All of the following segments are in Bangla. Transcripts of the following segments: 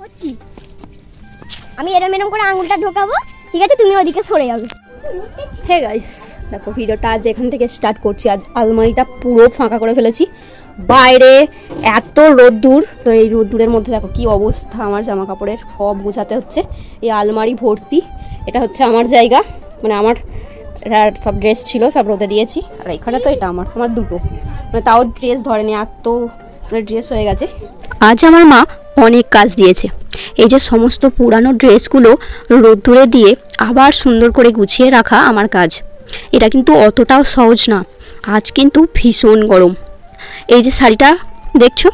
করছি আমি এরম এরম করে আঙুলটা ঢোকাবো, ঠিক আছে? তুমি ওদিকে সরে যাবে। হে গাইস, দেখো ভিডিওটা আজ এখান থেকে স্টার্ট করছি। আজ আলমারিটা পুরো ফাঁকা করে ফেলেছি। বাইরে এত রোদ্দুর, তো এই রোদ্দুরের মধ্যে দেখো কি অবস্থা আমার জামা কাপড়ের, সব গোছাতে হচ্ছে। এই আলমারি ভর্তি, এটা হচ্ছে আমার জায়গা, মানে আমার সব ড্রেস ছিল সব রোদে দিয়েছি। আর এখানে তো এটা আমার দুটো, মানে তাও ড্রেস ধরেনি, এত ড্রেস হয়ে গেছে। আজ আমার মা অনেক কাজ দিয়েছে। এই যে সমস্ত পুরানো ড্রেসগুলো রোদ্দুরে দিয়ে আবার সুন্দর করে গুছিয়ে রাখা আমার কাজ। এটা কিন্তু অতটাও সহজ না। আজ কিন্তু ভীষণ গরম। এই যে শাড়িটা দেখছো,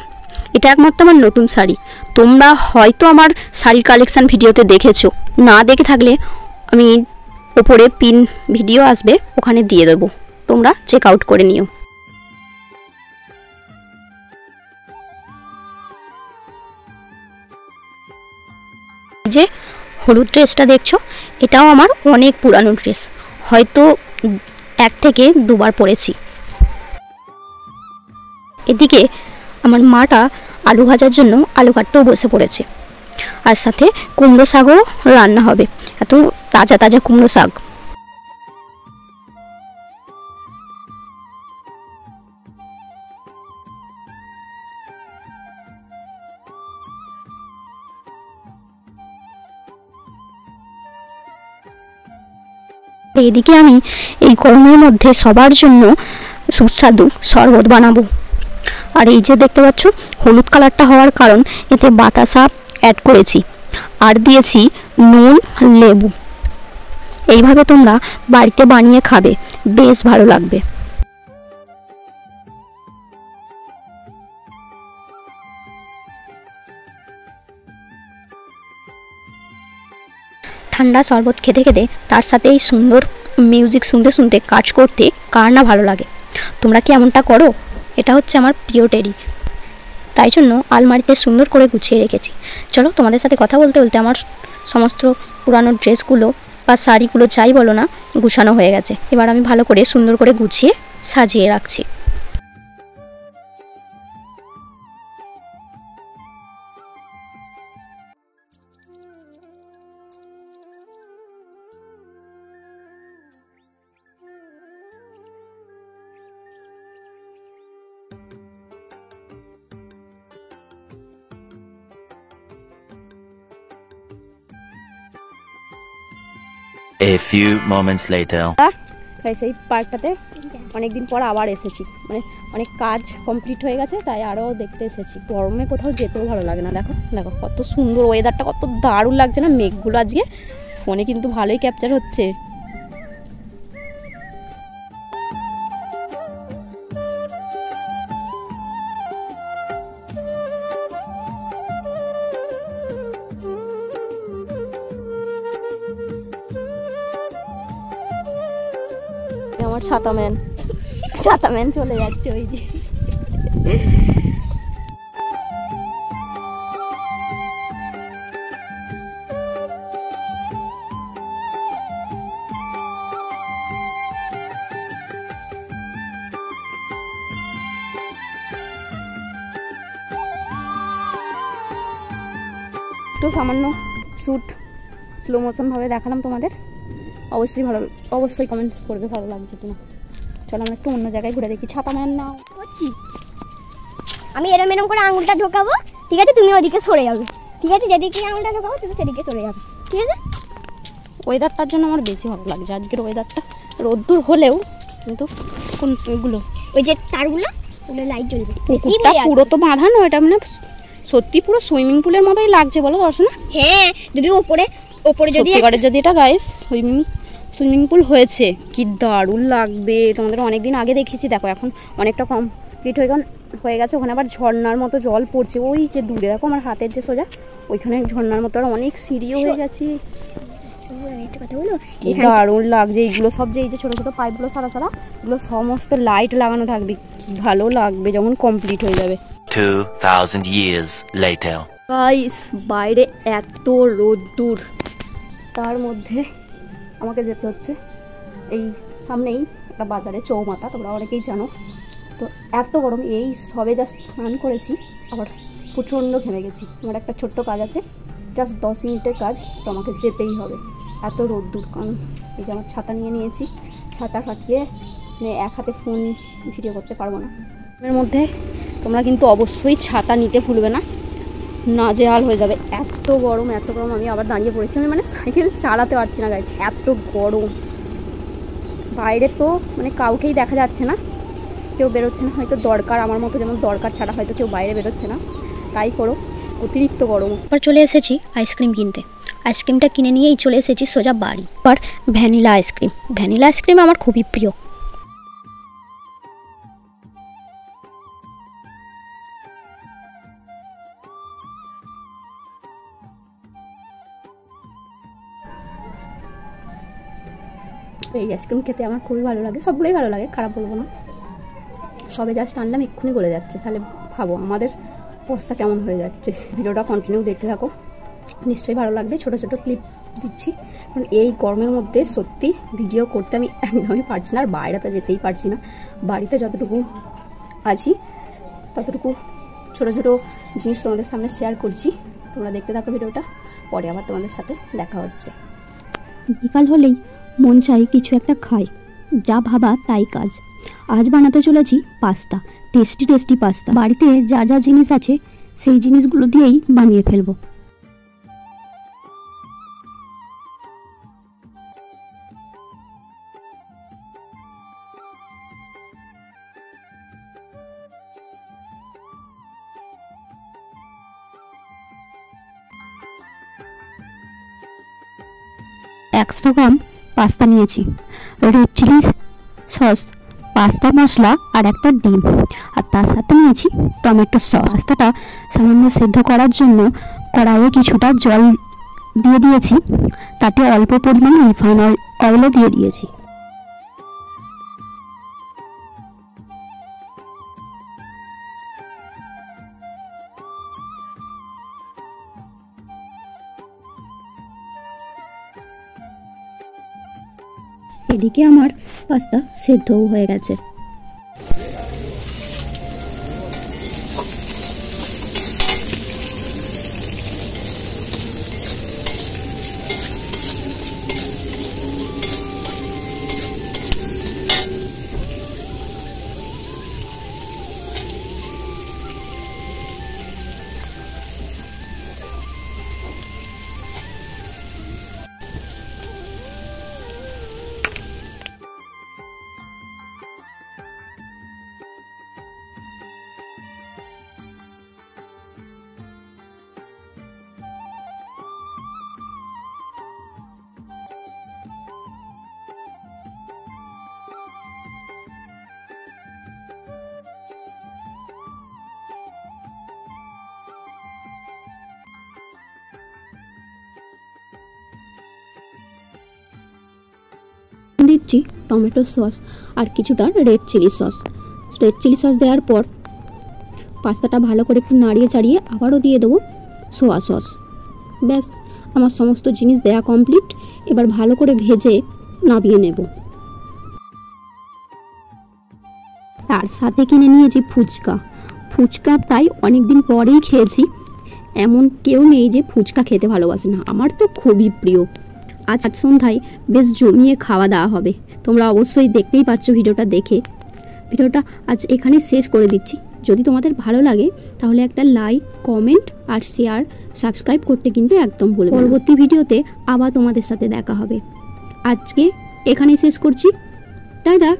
এটা একমাত্র আমার নতুন শাড়ি। তোমরা হয়তো আমার শাড়ির কালেকশান ভিডিওতে দেখেছো, না দেখে থাকলে আমি ওপরে পিন ভিডিও আসবে, ওখানে দিয়ে দেবো, তোমরা চেক আউট করে নিও। যে হলুদ ড্রেসটা দেখছো, এটাও আমার অনেক পুরানো ড্রেস, হয়তো 1 থেকে 2 বার পরেছি। এদিকে আমার মাটা আলু ভাজার জন্য আলু কাটতেও বসে পড়েছে, আর সাথে কুমড়ো শাকও রান্না হবে। এত তাজা তাজা কুমড়ো শাক। এদিকে আমি এই গরমের মধ্যে সবার জন্য সুস্বাদু শরবত বানাবো। আর এই যে দেখতে পাচ্ছ হলুদ কালারটা হওয়ার কারণ, এতে বাতাসা অ্যাড করেছি আর দিয়েছি নুন, লেবু। এইভাবে তোমরা বাড়িতে বানিয়ে খাবে, বেশ ভালো লাগবে। ঠান্ডা শরবত খেতে খেতে তার সাথে এই সুন্দর মিউজিক শুনতে শুনতে কাজ করতে কার না ভালো লাগে। তোমরা কি এমনটা করো? এটা হচ্ছে আমার প্রিয় টেডি, তাই জন্য আলমারিতে সুন্দর করে গুছিয়ে রেখেছি। চলো, তোমাদের সাথে কথা বলতে বলতে আমার সমস্ত পুরানো ড্রেসগুলো বা শাড়িগুলো যাই বলো না, গুছানো হয়ে গেছে। এবার আমি ভালো করে সুন্দর করে গুছিয়ে সাজিয়ে রাখছি। A few moments later. সেই পার্কটাতে অনেকদিন পর আবার এসেছি, মানে অনেক কাজ কমপ্লিট হয়ে গেছে, তাই আরও দেখতে এসেছি। গরমে কোথাও যেতেও ভালো লাগে না। দেখো দেখো কত সুন্দর ওয়েদারটা, কত দারুণ লাগছে না। মেঘগুলো আজকে ফোনে কিন্তু ভালোই ক্যাপচার হচ্ছে। আমার ছাতা ম্যান চলে যাচ্ছে ওই যে। একটু সামান্য শ্যুট স্লো মোশন ভাবে দেখালাম তোমাদের। অবশ্যই কমেন্টস করবে ভালো লাগছে কিনা। চলো আমরা একটু অন্য জায়গায় ঘুরে দেখি। ছাতা ম্যান নাও করছি আমি এরম এরম করে আঙুলটা ঢোকাবো, ঠিক আছে? তুমি ওদিকে সরে যাবে, ঠিক আছে? যেদিকে আঙুলটা ঢোকাবো তুমি সেদিকে সরে যাবে, ঠিক আছে? ওয়েদারটার জন্য আমার বেশি ভালো লাগছে আজকের ওয়েদারটা। রোদ্দুর হলেও কিন্তু কোনগুলো ওই যে তারগুলো, ওগুলো লাইট জ্বলবে। পুকুরটা পুরো তো বাঁধানো, এটা মানে সত্যি পুরো সুইমিং পুলের মতোই লাগছে, বলো দর্শনা? হ্যাঁ, যদি ওপরে যদি এটা গাইস সুইমিং পুল হয়েছে, কি দারুণ লাগবে। তোমাদের অনেকদিন আগে দেখেছি, দেখো এখন অনেকটা কমপ্লিট হয়ে গেছে। ওখানে আবার ঝর্ণার মতো জল পড়ছে, ওই যে দূরে দেখো আমার হাতের যে সোজা ওইখানে ঝর্ণার মতো, আর অনেক সিঁড়িও হয়ে গেছে। দারুণ লাগছে। এইগুলো সব যে এই যে ছোট ছোট পাইপগুলো সারা এগুলো সমস্ত লাইট লাগানো থাকবে, কি ভালো লাগবে যখন কমপ্লিট হয়ে যাবে। 2000 years later. গাইস, বাইরে এত রোদ্দুর, তার মধ্যে আমাকে যেতে হচ্ছে এই সামনেই একটা বাজারে, চৌমাথা, তোমরা অনেকেই জানো। তো এত গরম, এই সবে জাস্ট স্নান করেছি, আবার প্রচণ্ড ঘেমে গেছি। আমার একটা ছোট্ট কাজ আছে, জাস্ট 10 মিনিটের কাজ, তো আমাকে যেতেই হবে। এত রোদ্দুর, কারণ এই যে আমার ছাতা নিয়ে নিয়েছি, ছাতা কাটিয়ে এক হাতে ফোন ভিডিও করতে পারবো না। এর মধ্যে তোমরা কিন্তু অবশ্যই ছাতা নিতে ভুলবে না, নাজেহাল হয়ে যাবে। এত গরম আমি আবার দাঁড়িয়ে পড়েছি। আমি মানে সাইকেল চালাতে পারছি না গাইস, এত গরম। বাইরে তো মানে কাউকেই দেখা যাচ্ছে না, কেউ বেরোচ্ছে না, হয়তো দরকার, আমার মতো যেমন দরকার ছাড়া হয়তো কেউ বাইরে বেরোচ্ছে না, তাই করো, অতিরিক্ত গরম। এবার চলে এসেছি আইসক্রিম কিনতে। আইসক্রিমটা কিনে নিয়েই চলে এসেছি সোজা বাড়ি। আর ভ্যানিলা আইসক্রিম আমার খুবই প্রিয়। এই আইসক্রিম খেতে আমার খুবই ভালো লাগে, সবগুলোই ভালো লাগে, খারাপ বলবো না। সবে জাস্ট আনলাম, এক্ষুনি গলে যাচ্ছে, তাহলে ভাবো আমাদের অবস্থা কেমন হয়ে যাচ্ছে। ভিডিওটা কন্টিনিউ দেখতে থাকো, নিশ্চয়ই ভালো লাগবে। ছোট ছোট ক্লিপ দিচ্ছি, কারণ এই গরমের মধ্যে সত্যি ভিডিও করতে আমি একদমই পারছি না, আর বাইরে তো যেতেই পারছি না। বাড়িতে যতটুকু আছি ততটুকু ছোট ছোট জিনিস তোমাদের সামনে শেয়ার করছি। তোমরা দেখতে থাকো ভিডিওটা, পরে আবার তোমাদের সাথে দেখা হচ্ছে। বিকাল হলেই মন চাই কিছু একটা খাই, যা ভাবা তাই কাজ। আজ বানাতে চলেছি পাস্তা, টেস্টি পাস্তা। বাড়িতে যা যা জিনিস আছে সেই জিনিসগুলো দিয়েই বানিয়ে ফেলবো। একশো গ্রাম পাস্তা নিয়েছি, রেড চিলি সস, পাস্তা মশলা আর একটা ডিম, আর তার সাথে নিয়েছি টমেটো সস। পাস্তাটা সামান্য সেদ্ধ করার জন্য কড়াইয়ে কিছুটা জল দিয়ে দিয়েছি, তাতে অল্প পরিমাণে রিফাইন অয়েলও দিয়ে দিয়েছি। এদিকে আমার পাস্তা সেদ্ধও হয়ে গেছে। দিচ্ছি টমেটো সস আর কিছুটা রেড চিলি সস দেওয়ার পর পাস্তাটা ভালো করে একটু নাড়িয়ে চাড়িয়ে আবারও দিয়ে দেবো সোয়া সস। ব্যাস, আমার সমস্ত জিনিস দেয়া কমপ্লিট। এবার ভালো করে ভেজে নামিয়ে নেব। তার সাথে কিনে নিয়েছি ফুচকা প্রায় অনেক দিন পরেই খেয়েছি। এমন কেউ নেই যে ফুচকা খেতে ভালোবাসে না, আমার তো খুবই প্রিয়। আজ সন্ধ্যায় বেশ জমিয়ে খাওয়া দাওয়া হবে, তোমরা অবশ্যই দেখতেই পাচ্ছ ভিডিওটা দেখে। ভিডিওটা আজ এখানেই শেষ করে দিচ্ছি। যদি তোমাদের ভালো লাগে তাহলে একটা লাইক, কমেন্ট আর শেয়ার, সাবস্ক্রাইব করতে কিন্তু একদম ভুলবে না। পরবর্তী ভিডিওতে আবার তোমাদের সাথে দেখা হবে। আজকে এখানেই শেষ করছি, টাটা।